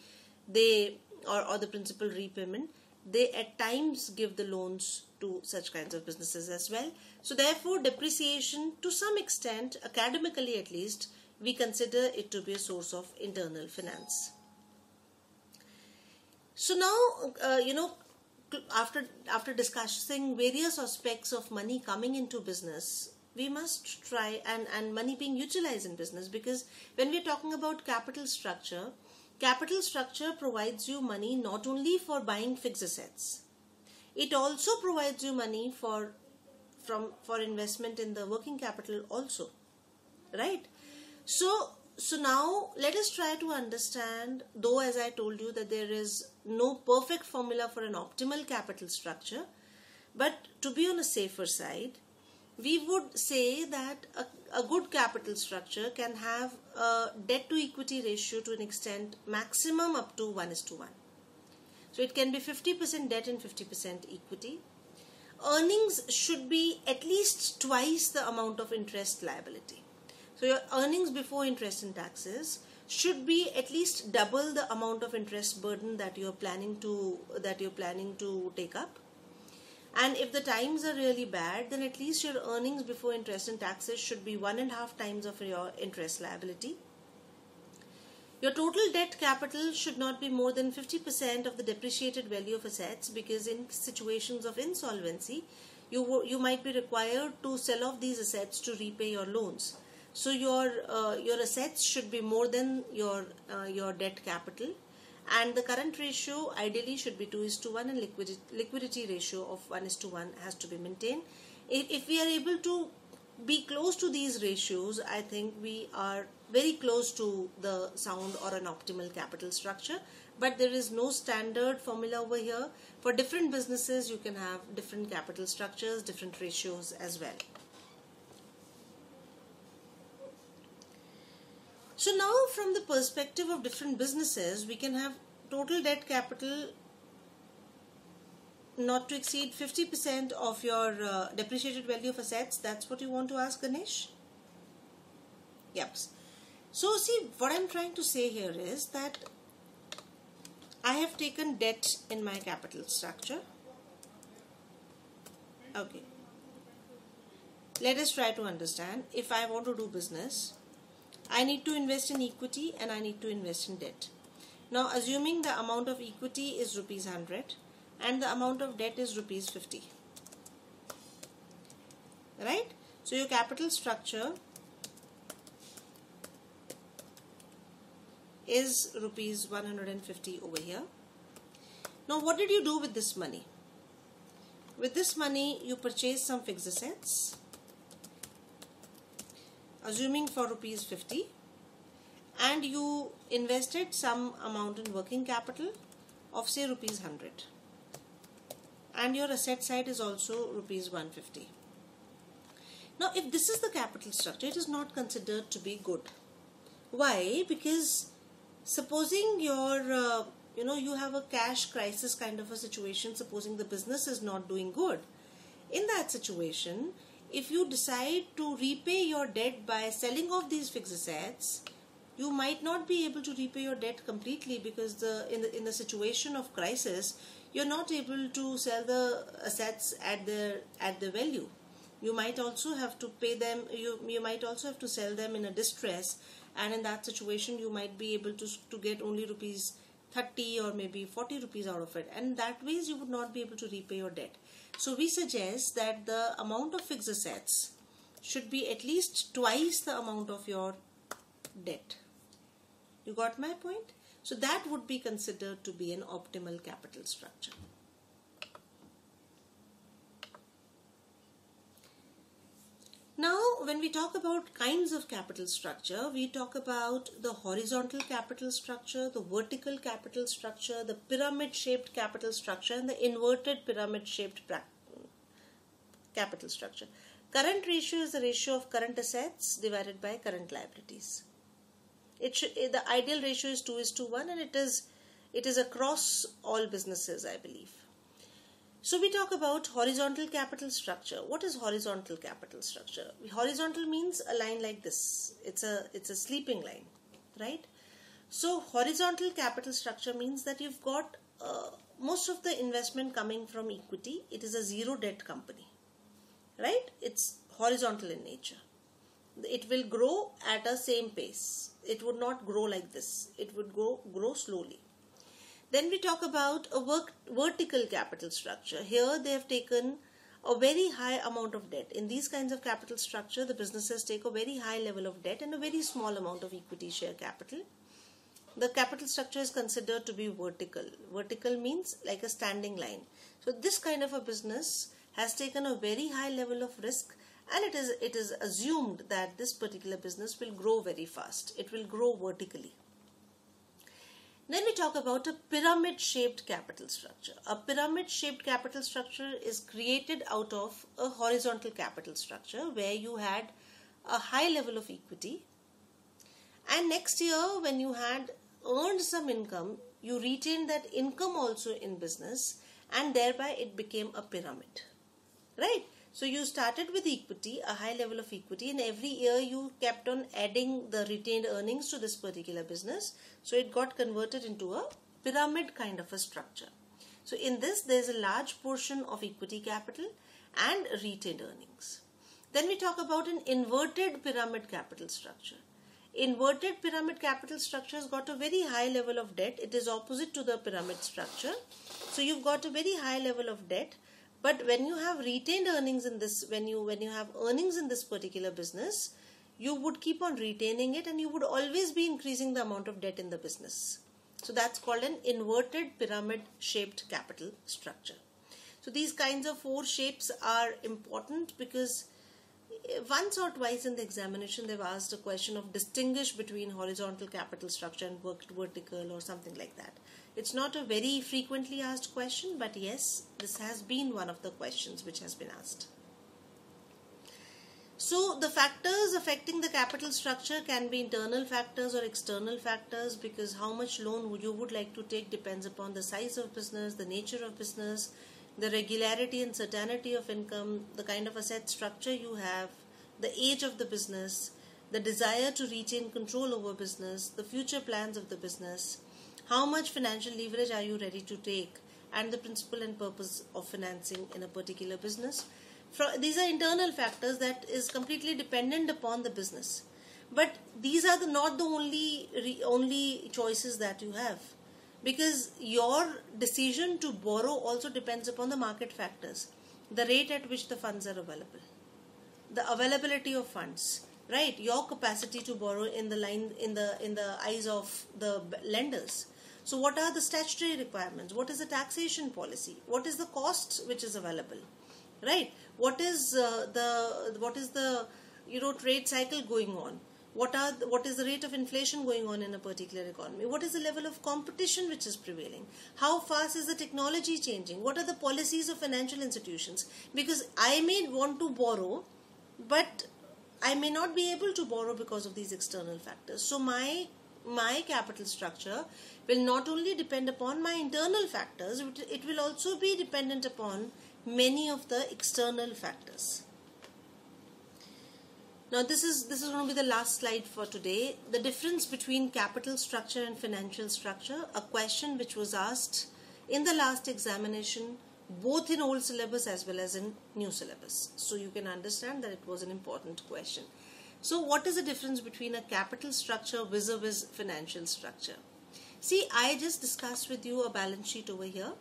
or the principal repayment, they at times give the loans to such kinds of businesses as well. So therefore, depreciation to some extent, academically at least, we consider it to be a source of internal finance. So now, after discussing various aspects of money coming into business, we must try and money being utilized in business, because when we're talking about capital structure provides you money not only for buying fixed assets. It also provides you money for investment in the working capital also, right? So now let us try to understand, though as I told you that there is no perfect formula for an optimal capital structure, but to be on a safer side, we would say that a good capital structure can have a debt to equity ratio to an extent maximum up to 1:1. So it can be 50% debt and 50% equity. Earnings should be at least twice the amount of interest liability. So your earnings before interest and taxes should be at least double the amount of interest burden that you're planning to take up. And if the times are really bad, then at least your earnings before interest and taxes should be 1.5 times of your interest liability. Your total debt capital should not be more than 50% of the depreciated value of assets, because in situations of insolvency, you might be required to sell off these assets to repay your loans. So your assets should be more than your debt capital, and the current ratio ideally should be 2:1, and liquidity ratio of 1:1 has to be maintained. If we are able to be close to these ratios, I think we are very close to the sound or an optimal capital structure. But there is no standard formula over here. For different businesses, you can have different capital structures, different ratios as well. So now from the perspective of different businesses, we can have total debt capital not to exceed 50% of your depreciated value of assets. That's what you want to ask, Ganesh? Yep. So see, what I'm trying to say here is that I have taken debt in my capital structure. Okay. Let us try to understand. If I want to do business, I need to invest in equity and I need to invest in debt. Now, assuming the amount of equity is rupees 100 and the amount of debt is rupees 50. Right? So, your capital structure is rupees 150 over here. Now, what did you do with this money? With this money, you purchased some fixed assets, assuming for rupees 50, and you invested some amount in working capital of say rupees 100, and your asset side is also rupees 150. Now, if this is the capital structure, it is not considered to be good. Why? Because supposing your you have a cash crisis kind of a situation, supposing the business is not doing good. In that situation, if you decide to repay your debt by selling off these fixed assets, you might not be able to repay your debt completely, because in the situation of crisis, you're not able to sell the assets at the value. You might also have to pay them. You might also have to sell them in a distress, and in that situation, you might be able to get only rupees 30 or maybe 40 rupees out of it, and that ways you would not be able to repay your debt. So we suggest that the amount of fixed assets should be at least twice the amount of your debt. You got my point? So that would be considered to be an optimal capital structure. Now, when we talk about kinds of capital structure, we talk about the horizontal capital structure, the vertical capital structure, the pyramid-shaped capital structure, and the inverted pyramid-shaped capital structure. Current ratio is the ratio of current assets divided by current liabilities. The ideal ratio is 2:1, and it is across all businesses, I believe. So we talk about horizontal capital structure. What is horizontal capital structure? Horizontal means a line like this. It's a sleeping line, right? So horizontal capital structure means that you've got most of the investment coming from equity. It is a zero debt company, right? It's horizontal in nature. It will grow at a same pace. It would not grow like this. It would grow slowly. Then we talk about a vertical capital structure. Here they have taken a very high amount of debt. In these kinds of capital structure, the businesses take a very high level of debt and a very small amount of equity share capital. The capital structure is considered to be vertical. Vertical means like a standing line. So this kind of a business has taken a very high level of risk, and it is assumed that this particular business will grow very fast. It will grow vertically. Then we talk about a pyramid-shaped capital structure. A pyramid-shaped capital structure is created out of a horizontal capital structure where you had a high level of equity, and next year when you had earned some income, you retained that income also in business, and thereby it became a pyramid, right? So you started with equity, a high level of equity, and every year you kept on adding the retained earnings to this particular business. So it got converted into a pyramid kind of a structure. So in this, there is a large portion of equity capital and retained earnings. Then we talk about an inverted pyramid capital structure. Inverted pyramid capital structure has got a very high level of debt. It is opposite to the pyramid structure. So you've got a very high level of debt. But when you have retained earnings in this, when you have earnings in this particular business, you would keep on retaining it, and you would always be increasing the amount of debt in the business. So that's called an inverted pyramid shaped capital structure. So these kinds of four shapes are important because once or twice in the examination they've asked a question of distinguish between horizontal capital structure and vertical or something like that. It's not a very frequently asked question, but yes, this has been one of the questions which has been asked. So the factors affecting the capital structure can be internal factors or external factors, because how much loan you would like to take depends upon the size of business, the nature of business, the regularity and certainty of income, the kind of asset structure you have, the age of the business, the desire to retain control over business, the future plans of the business, how much financial leverage are you ready to take, and the principle and purpose of financing in a particular business. These are internal factors that is completely dependent upon the business. But these are not the only choices that you have, because your decision to borrow also depends upon the market factors, the rate at which the funds are available, the availability of funds, right? Your capacity to borrow in the eyes of the lenders. So what are the statutory requirements? What is the taxation policy? What is the cost which is available? Right? What is the trade cycle going on? What is the rate of inflation going on in a particular economy? What is the level of competition which is prevailing? How fast is the technology changing? What are the policies of financial institutions? Because I may want to borrow, but I may not be able to borrow because of these external factors. So my capital structure will not only depend upon my internal factors, it will also be dependent upon many of the external factors. Now this is going to be the last slide for today. The difference between capital structure and financial structure, a question which was asked in the last examination, both in old syllabus as well as in new syllabus. So you can understand that it was an important question. So what is the difference between a capital structure vis-a-vis financial structure? See, I just discussed with you a balance sheet over here.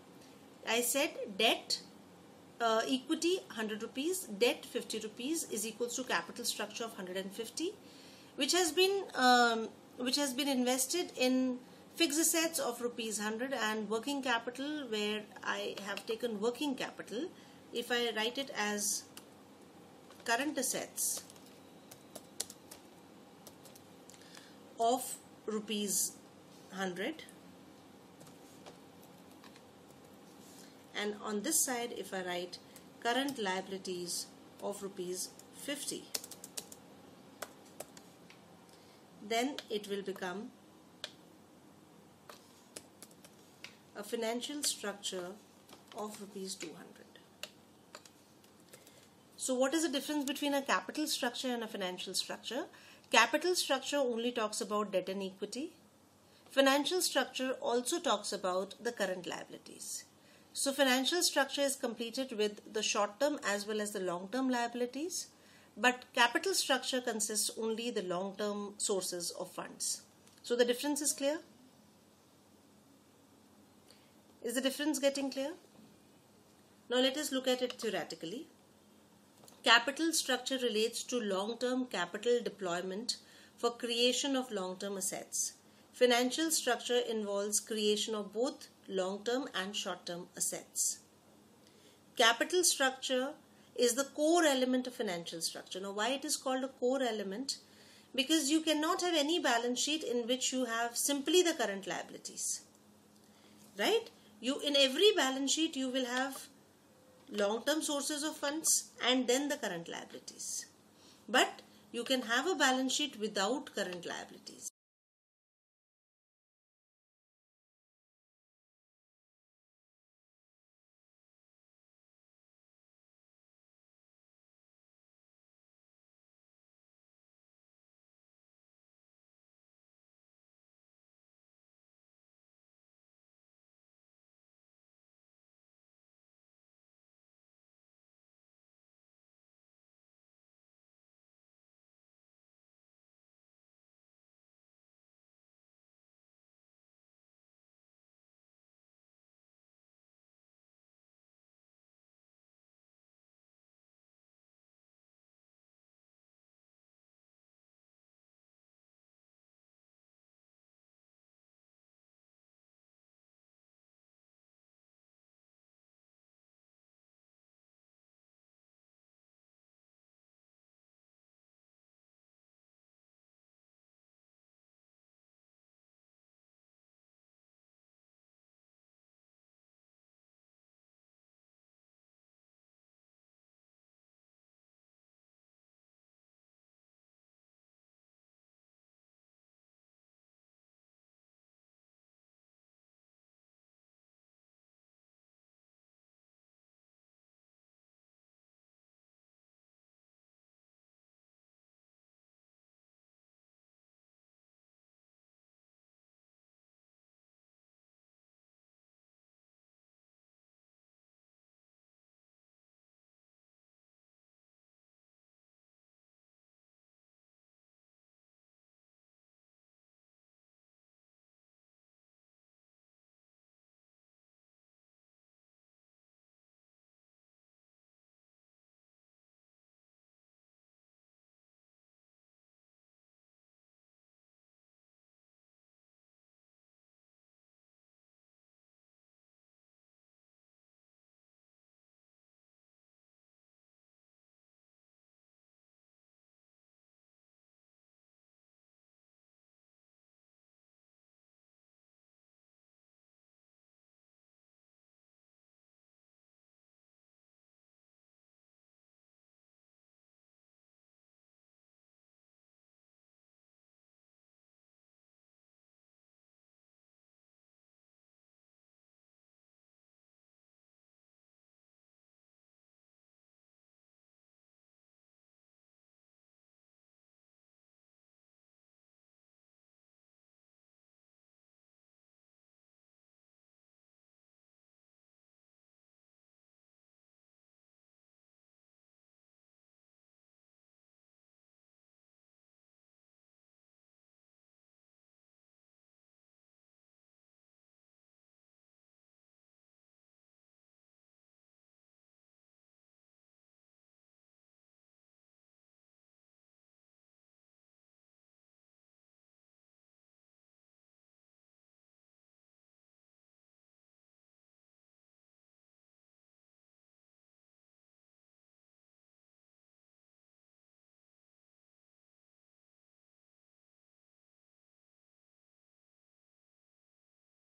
I said debt, equity 100 rupees, debt 50 rupees is equals to capital structure of 150, which has been invested in fixed assets of rupees 100 and working capital, where I have taken working capital. If I write it as current assets of rupees 100, and on this side if I write current liabilities of rupees 50, then it will become a financial structure of rupees 200. So what is the difference between a capital structure and a financial structure? Capital structure only talks about debt and equity. Financial structure also talks about the current liabilities. So financial structure is completed with the short-term as well as the long-term liabilities, but capital structure consists only the long-term sources of funds. So the difference is clear? Is the difference getting clear? Now let us look at it theoretically. Capital structure relates to long-term capital deployment for creation of long-term assets. Financial structure involves creation of both long-term and short-term assets. Capital structure is the core element of financial structure. Now, why it is called a core element? Because you cannot have any balance sheet in which you have simply the current liabilities. Right? In every balance sheet you will have long-term sources of funds and then the current liabilities. But you can have a balance sheet without current liabilities.